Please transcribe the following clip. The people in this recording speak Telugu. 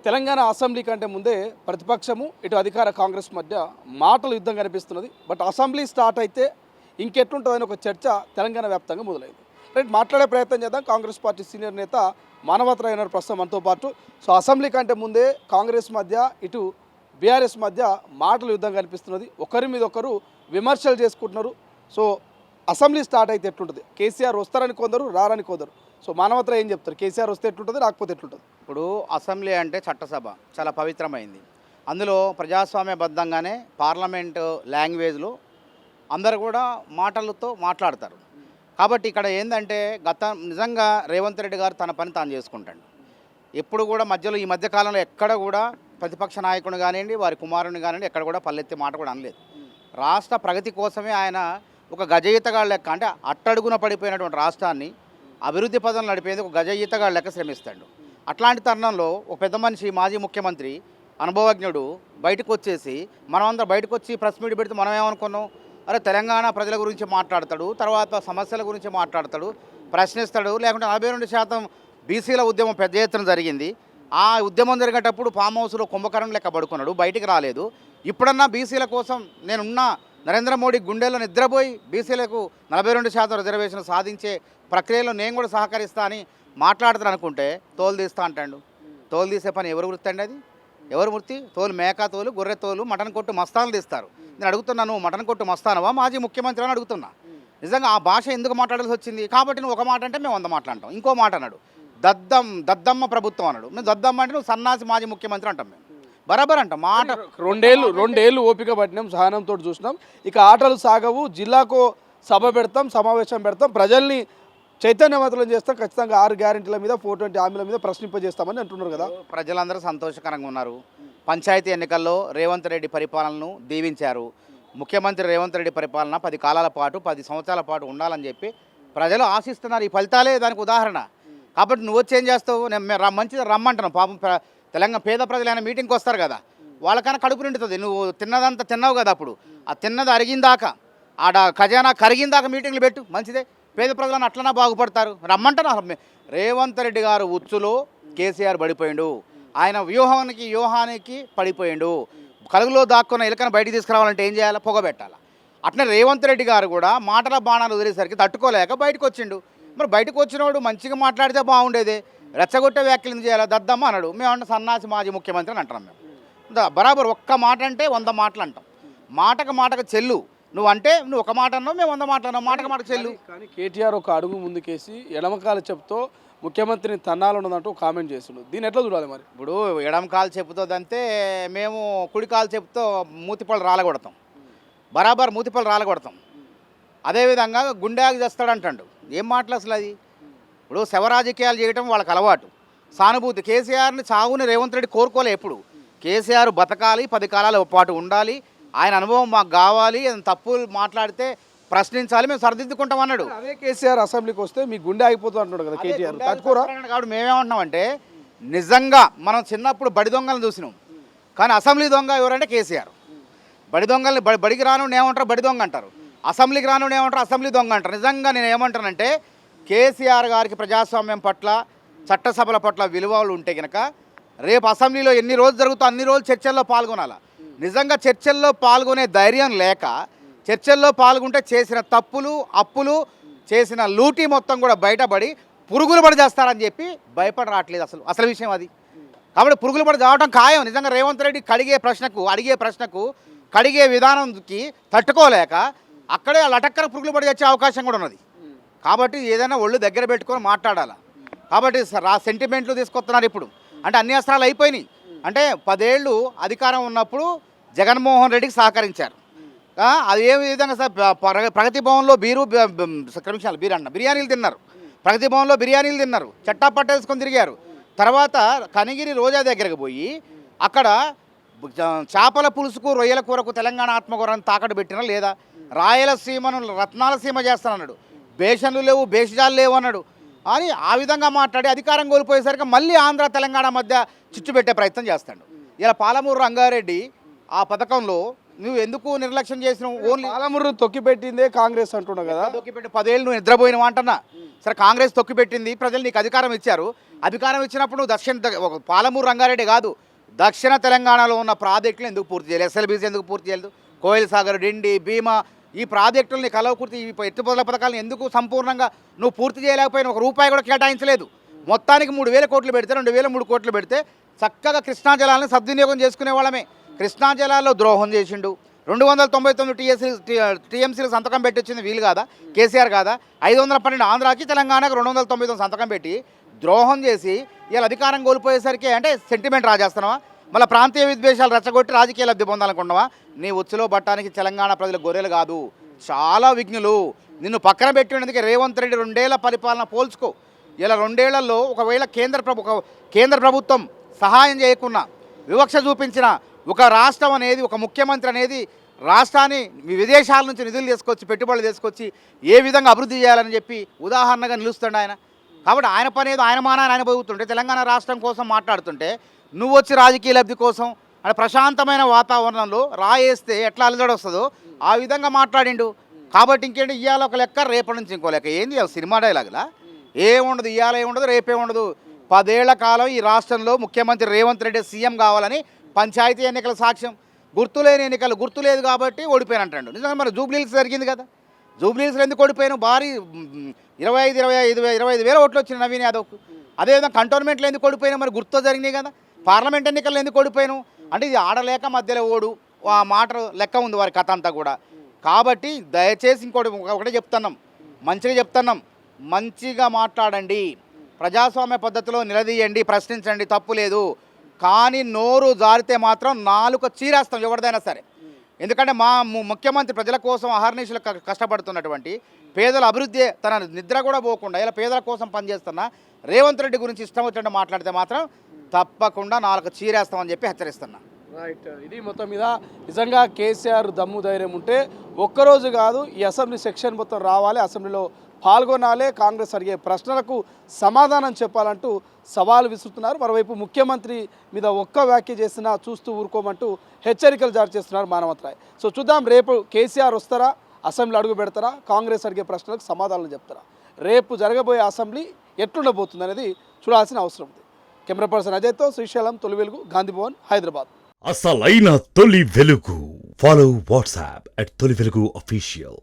తెలంగాణ అసెంబ్లీ కంటే ముందే ప్రతిపక్షము ఇటు అధికార కాంగ్రెస్ మధ్య మాటల యుద్ధం కనిపిస్తున్నది. బట్ అసెంబ్లీ స్టార్ట్ అయితే ఇంకెట్లుంటుందని ఒక చర్చ తెలంగాణ వ్యాప్తంగా మొదలైంది. రైట్, మాట్లాడే ప్రయత్నం చేద్దాం. కాంగ్రెస్ పార్టీ సీనియర్ నేత మానవతరాయన ప్రస్తుతం మనతో పాటు. సో అసెంబ్లీ కంటే ముందే కాంగ్రెస్ మధ్య ఇటు బీఆర్ఎస్ మధ్య మాటల యుద్ధం కనిపిస్తున్నది. ఒకరి మీద ఒకరు విమర్శలు చేసుకుంటున్నారు. సో అసెంబ్లీ స్టార్ట్ అయితే ఎట్లుంటుంది? కేసీఆర్ వస్తారని కొందరు, రారని కొందరు. సో మానవతరాయ్ ఏం చెప్తారు? కేసీఆర్ వస్తే ఎట్లుంటుంది, రాకపోతే ఎట్లుంటుంది? ఇప్పుడు అసెంబ్లీ అంటే చట్టసభ చాలా పవిత్రమైంది. అందులో ప్రజాస్వామ్యబద్ధంగానే పార్లమెంటు లాంగ్వేజ్లో అందరు కూడా మాటలతో మాట్లాడతారు. కాబట్టి ఇక్కడ ఏంటంటే నిజంగా రేవంత్ రెడ్డి గారు తన పని తాను చేసుకుంటాడు. ఎప్పుడు కూడా మధ్యలో ఈ మధ్యకాలంలో ఎక్కడ కూడా ప్రతిపక్ష నాయకుని కానివ్వండి, వారి కుమారుని కానివ్వండి, ఎక్కడ కూడా పల్లెత్తి మాట కూడా అనలేదు. రాష్ట్ర ప్రగతి కోసమే ఆయన ఒక గజయితగాళ్ళ లెక్క, అంటే అట్టడుగున పడిపోయినటువంటి రాష్ట్రాన్ని అభివృద్ధి పదంలో నడిపేందుకు ఒక గజయితగాళ్ళ లెక్క శ్రమిస్తాడు. అట్లాంటి తరుణంలో ఒక పెద్ద మనిషి, మాజీ ముఖ్యమంత్రి, అనుభవజ్ఞుడు బయటకు వచ్చేసి మనమందరం బయటకు వచ్చి ప్రెస్ మీట్ పెడితే మనం ఏమనుకున్నాం, అరే తెలంగాణ ప్రజల గురించి మాట్లాడతాడు, తర్వాత సమస్యల గురించి మాట్లాడతాడు, ప్రశ్నిస్తాడు. లేకుంటే 42% బీసీల ఉద్యమం పెద్ద ఎత్తున జరిగింది. ఆ ఉద్యమం జరిగేటప్పుడు ఫామ్ హౌస్లో కుంభకరణం లెక్క పడుకున్నాడు, బయటికి రాలేదు. ఇప్పుడన్నా బీసీల కోసం నేనున్నా, నరేంద్ర మోడీ గుండెల్లో నిద్రపోయి బీసీలకు 42% రిజర్వేషన్ సాధించే ప్రక్రియలో నేను కూడా సహకరిస్తా అని మాట్లాడతాను అనుకుంటే తోలు తీస్తా అంటాడు. తోలు తీసే పని ఎవరు వృత్తి అండి? అది ఎవరు వృత్తి? తోలు మేక తోలు, గొర్రె తోలు, మటన్ కొట్టు మస్తాన్లు తీస్తారు. నేను అడుగుతున్నాను, మటన్ కొట్టు మస్తానవా మాజీ ముఖ్యమంత్రి అని అడుగుతున్నా. నిజంగా ఆ భాష ఎందుకు మాట్లాడాల్సి వచ్చింది? కాబట్టి నువ్వు ఒక మాట అంటే మేము 100 మాట్లాడతాం. ఇంకో మాట అన్నాడు, దద్దమ్మ ప్రభుత్వం అన్నాడు. నువ్వు దద్దమ్మ అంటే నువ్వు సన్నాసి మాజీ ముఖ్యమంత్రి అంటాం. మేము బరాబర్ అంటాం. మాట రెండేళ్ళు ఓపిక పట్టినాం, సహనంతో చూసినాం. ఇక ఆటలు సాగవు, జిల్లాకు సభ పెడతాం, సమావేశం పెడతాం, ప్రజల్ని చైతన్యవంతులను చేస్తాం, ఖచ్చితంగా 6 గ్యారెంటీల మీద 420 హామీల మీద ప్రశ్నింపజేస్తామని అంటున్నారు కదా. ప్రజలందరూ సంతోషకరంగా ఉన్నారు. పంచాయతీ ఎన్నికల్లో రేవంత్ రెడ్డి పరిపాలనను దీవించారు. ముఖ్యమంత్రి రేవంత్ రెడ్డి పరిపాలన 10 కాలాల పాటు, 10 సంవత్సరాల పాటు ఉండాలని చెప్పి ప్రజలు ఆశిస్తున్నారు. ఈ ఫలితాలే దానికి ఉదాహరణ. కాబట్టి నువ్వు వచ్చి ఏం చేస్తావు? నేను మంచిగా రమ్మంటున్నావు. పాపం తెలంగాణ పేద ప్రజలైన మీటింగ్కి వస్తారు కదా, వాళ్ళకన్నా కడుపు నిండుతుంది. నువ్వు తిన్నదంతా తిన్నావు కదా, అప్పుడు ఆ తిన్నది అరిగిందాక, ఆడ ఖజానా కరిగిందాక మీటింగ్లు పెట్టు, మంచిదే. పేద ప్రజలను అట్లనా బాగుపడతారు. రమ్మంటున్నా. రేవంత్ రెడ్డి గారు ఉచ్చులో కేసీఆర్ పడిపోయిండు, ఆయన వ్యూహానికి పడిపోయిండు. కలుగులో దాక్కున్న ఎలుకను బయటికి తీసుకురావాలంటే ఏం చేయాలి? పొగబెట్టాలి. అట్లనే రేవంత్ రెడ్డి గారు కూడా మాటల బాణాలు వదిలేసరికి తట్టుకోలేక బయటకు వచ్చిండు. మరి బయటకు వచ్చినోడు మంచిగా మాట్లాడితే బాగుండేది. రెచ్చగొట్టే వ్యాఖ్యలు చేయాలి. దద్దమ్మ అన్నాడు. మేము సన్నాసి మాజీ ముఖ్యమంత్రి అని అంటున్నాం. మేము బరాబర్ ఒక్క మాట అంటే 100 మాటలు అంటాం. మాటకు చెల్లు. నువ్వు అంటే నువ్వు ఒక మాట అన్నావు, మేము 100 మాటలు అన్నావు. మాటకు చెల్లు. కానీ కేటీఆర్ ఒక అడుగు ముందుకేసి ఎడమకాల చెప్తో ముఖ్యమంత్రిని తన్నాలు ఉన్నదంటూ కామెంట్ చేస్తున్నాడు. దీన్ని ఎట్లా చూడాలి మరి? ఇప్పుడు ఎడమ కాలు చెప్పుతోదంటే మేము కుడి కాలు చెప్పుతో మూతిపళ్ళు రాలగొడతాం. బరాబర్ మూతిపళ్ళు రాలగొడతాం. అదేవిధంగా గుండెకి చేస్తాడంటాడు. ఏం మాటలు అసలు అది? ఇప్పుడు శవరాజకీయాలు చేయటం వాళ్ళకి అలవాటు. సానుభూతి. కేసీఆర్ని చావుని రేవంత్ రెడ్డి కోరుకోలే. ఎప్పుడు కేసీఆర్ బతకాలి, 10 కాలాల పాటు ఉండాలి, ఆయన అనుభవం మాకు కావాలి, తప్పులు మాట్లాడితే ప్రశ్నించాలి, మేము సరిదిద్దుకుంటాం అన్నాడు. అదే కేసీఆర్ అసెంబ్లీకి వస్తే మీ గుండె అయిపోతుంది అంటున్నాడు కదా కేటీఆర్. కాబట్టి మేమేమంటున్నామంటే, నిజంగా మనం చిన్నప్పుడు బడి దొంగలను చూసినాం, కానీ అసెంబ్లీ దొంగ ఎవరంటే కేసీఆర్. బడి దొంగల్ని బడికి రాను ఏమంటారు? బడి దొంగ అంటారు. అసెంబ్లీకి రాను ఏమంటారు? అసెంబ్లీ దొంగ అంటారు. నిజంగా నేను ఏమంటానంటే, కేసీఆర్ గారికి ప్రజాస్వామ్యం పట్ల, చట్టసభల పట్ల విలువలు ఉంటే కనుక రేపు అసెంబ్లీలో ఎన్ని రోజులు జరుగుతుందో అన్ని రోజులు చర్చల్లో పాల్గొనాలి. నిజంగా చర్చల్లో పాల్గొనే ధైర్యం లేక, చర్చల్లో పాల్గొంటే చేసిన తప్పులు, అప్పులు, చేసిన లూటీ మొత్తం కూడా బయటపడి పురుగులు పడి చేస్తారని చెప్పి భయపడి రావట్లేదు. అసలు విషయం అది. కాబట్టి పురుగులు పడి చావడం ఖాయం. నిజంగా రేవంత్ రెడ్డి అడిగే ప్రశ్నకు కడిగే విధానంకి తట్టుకోలేక అక్కడే లటక్కన పురుగులు పడి వచ్చే అవకాశం కూడా ఉన్నది. కాబట్టి ఏదైనా ఒళ్ళు దగ్గర పెట్టుకొని మాట్లాడాలి. కాబట్టి సెంటిమెంట్లు తీసుకొస్తున్నారు ఇప్పుడు. అంటే అన్ని అస్త్రాలు అయిపోయినాయి. అంటే 10 ఏళ్ళు అధికారం ఉన్నప్పుడు జగన్మోహన్ రెడ్డికి సహకరించారు. అది ఏ విధంగా సార్? ప్రగతి భవన్లో బిర్యానీలు తిన్నారు. ప్రగతి భవన్లో బిర్యానీలు తిన్నారు, చట్టా పట్టేసుకొని తిరిగారు. తర్వాత కనిగిరి రోజా దగ్గరకు పోయి అక్కడ చేపల పులుసుకు, రొయ్యల కూరకు తెలంగాణ ఆత్మగౌరవాన్ని తాకట్టు పెట్టినా లేదా? రాయలసీమను రత్నాల సీమ చేస్తానన్నాడు. బేషన్లు లేవు, బేషజాలు లేవు అన్నాడు. అని ఆ విధంగా మాట్లాడి అధికారం కోల్పోయేసరికి మళ్ళీ ఆంధ్ర తెలంగాణ మధ్య చిచ్చు పెట్టే ప్రయత్నం చేస్తాడు. ఇలా పాలమూరు రంగారెడ్డి ఆ పథకంలో నువ్వు ఎందుకు నిర్లక్ష్యం చేసినావు? ఓన్లీ పాలమూరు తొక్కిపెట్టిందే కాంగ్రెస్ అంటున్నావు కదా. తొక్కిపెట్టి 10 ఏళ్ళు నువ్వు నిద్రపోయినవా అంటున్నా. సరే కాంగ్రెస్ తొక్కిపెట్టింది, ప్రజలు నీకు అధికారం ఇచ్చారు. అధికారం ఇచ్చినప్పుడు నువ్వు ఒక పాలమూరు రంగారెడ్డి కాదు, దక్షిణ తెలంగాణలో ఉన్న ప్రాజెక్టులు ఎందుకు పూర్తి చేయలేదు? ఎస్ఎల్బీసీ ఎందుకు పూర్తి చేయలేదు? కోయిల్ సాగర్, డిండి, భీమా, ఈ ప్రాజెక్టులని కలవకుర్తి, ఈ ఎత్తిపోతల పథకాలను ఎందుకు సంపూర్ణంగా నువ్వు పూర్తి చేయలేకపోయినా? ఒక రూపాయి కూడా కేటాయించలేదు. మొత్తానికి 3,000 కోట్లు పెడితే 2,003 కోట్లు పెడితే చక్కగా కృష్ణా జలాలను సద్వినియోగం చేసుకునే వాళ్ళమే. కృష్ణా జలాల్లో ద్రోహం చేసిండు. 299 టీఎంసీలు సంతకం పెట్టించింది వీలు కాదా? కేసీఆర్ కాదా? 512 ఆంధ్రాకి తెలంగాణకు 299 సంతకం పెట్టి ద్రోహం చేసి ఇలా అధికారం కోల్పోయేసరికి అంటే సెంటిమెంట్ రాజేస్తున్నావా? మళ్ళీ ప్రాంతీయ విద్వేషాలు రెచ్చగొట్టి రాజకీయ లబ్ధి పొందాలనుకున్నావా? నీ ఉచ్చులో పట్టడానికి తెలంగాణ ప్రజలు గొర్రెలు కాదు, చాలా విఘ్నులు. నిన్ను పక్కన పెట్టినందుకే రేవంత్ రెడ్డి 2 ఏళ్ల పరిపాలన పోల్చుకో. ఇలా 2 ఏళ్లలో ఒకవేళ కేంద్ర ప్రభుత్వం సహాయం చేయకున్నా, వివక్ష చూపించిన ఒక రాష్ట్రం అనేది, ఒక ముఖ్యమంత్రి అనేది రాష్ట్రాన్ని విదేశాల నుంచి నిధులు తీసుకొచ్చి, పెట్టుబడులు తీసుకొచ్చి ఏ విధంగా అభివృద్ధి చేయాలని చెప్పి ఉదాహరణగా నిలుస్తుండే ఆయన. కాబట్టి ఆయన పని ఏదో ఆయన మానాన్ని ఆయన పోతుంటే, తెలంగాణ రాష్ట్రం కోసం మాట్లాడుతుంటే నువ్వు వచ్చి రాజకీయ లబ్ధి కోసం అంటే ప్రశాంతమైన వాతావరణంలో రాయేస్తే ఎట్లా అలజడి వస్తుందో ఆ విధంగా మాట్లాడిండు. కాబట్టి ఇంకేంటి, ఇవాళ ఒక లెక్క, రేపటి నుంచి ఇంకో లెక్క. ఏంది సినిమా డైలాగులా? ఏముండదు, ఇవాళ ఏముండదు, రేపే ఉండదు. 10 ఏళ్ల కాలం ఈ రాష్ట్రంలో ముఖ్యమంత్రి రేవంత్ రెడ్డి సీఎం కావాలని పంచాయతీ ఎన్నికల సాక్ష్యం. గుర్తులేని ఎన్నికలు, గుర్తులేదు కాబట్టి ఓడిపోయానంటాడు. నిజంగా మరి జూబ్లీహిల్స్ జరిగింది కదా, జూబ్లీహిల్స్లో ఎందుకు ఓడిపోయాను? భారీ 25 వేల ఓట్లు వచ్చినాయి నవీన్ యాదవ్కు. అదేవిధంగా కంటోన్మెంట్లో ఎందుకు ఓడిపోయినా? మరి గుర్తు జరిగినాయి కదా. పార్లమెంట్ ఎన్నికల్లో ఎందుకు ఓడిపోయాను అంటే ఇది ఆడలేక మధ్యలో ఓడు, ఆ మాట లెక్క ఉంది వారి కథ అంతా కూడా. కాబట్టి దయచేసి ఒకటే చెప్తున్నాం, మంచిగా చెప్తున్నాం, మంచిగా మాట్లాడండి, ప్రజాస్వామ్య పద్ధతిలో నిలదీయండి, ప్రశ్నించండి, తప్పు లేదు. కానీ నోరు జారితే మాత్రం నాలుక చీరేస్తాం ఎవరిదైనా సరే. ఎందుకంటే మా ముఖ్యమంత్రి ప్రజల కోసం అహర్నిశలు కష్టపడుతున్నటువంటి, పేదల అభివృద్ధి తన నిద్ర కూడా పోకుండా ఇలా పేదల కోసం పనిచేస్తున్న రేవంత్ రెడ్డి గురించి ఇష్టం వచ్చినట్టు మాట్లాడితే మాత్రం తప్పకుండా నాలుక చీరేస్తామని చెప్పి హెచ్చరిస్తున్నా. రైట్. ఇది మొత్తం మీద నిజంగా కేసీఆర్ దమ్ము ధైర్యం ఉంటే ఒక్కరోజు కాదు, ఈ అసెంబ్లీ సెక్షన్ మొత్తం రావాలి, అసెంబ్లీలో పాల్గొనాలి, కాంగ్రెస్ అడిగే ప్రశ్నలకు సమాధానం చెప్పాలంటూ సవాలు విసురుతున్నారు. మరోవైపు ముఖ్యమంత్రి మీద ఒక్క వ్యాఖ్య చేసినా చూస్తూ ఊరుకోమంటూ హెచ్చరికలు జారీ చేస్తున్నారు మానవతరాయ్. సో చూద్దాం, రేపు కేసీఆర్ వస్తారా, అసెంబ్లీ అడుగు పెడతారా, కాంగ్రెస్ అడిగే ప్రశ్నలకు సమాధానం చెప్తారా, రేపు జరగబోయే అసెంబ్లీ ఎట్లుండబోతుంది అనేది చూడాల్సిన అవసరం ఉంది. కెమెరా పర్సన్ అజయ్తో శ్రీశైలం, తొలి వెలుగు, గాంధీ భవన్, హైదరాబాద్. అసలైన తొలి వెలుగు. ఫాలో వాట్సాప్ @తొలి వెలుగు official.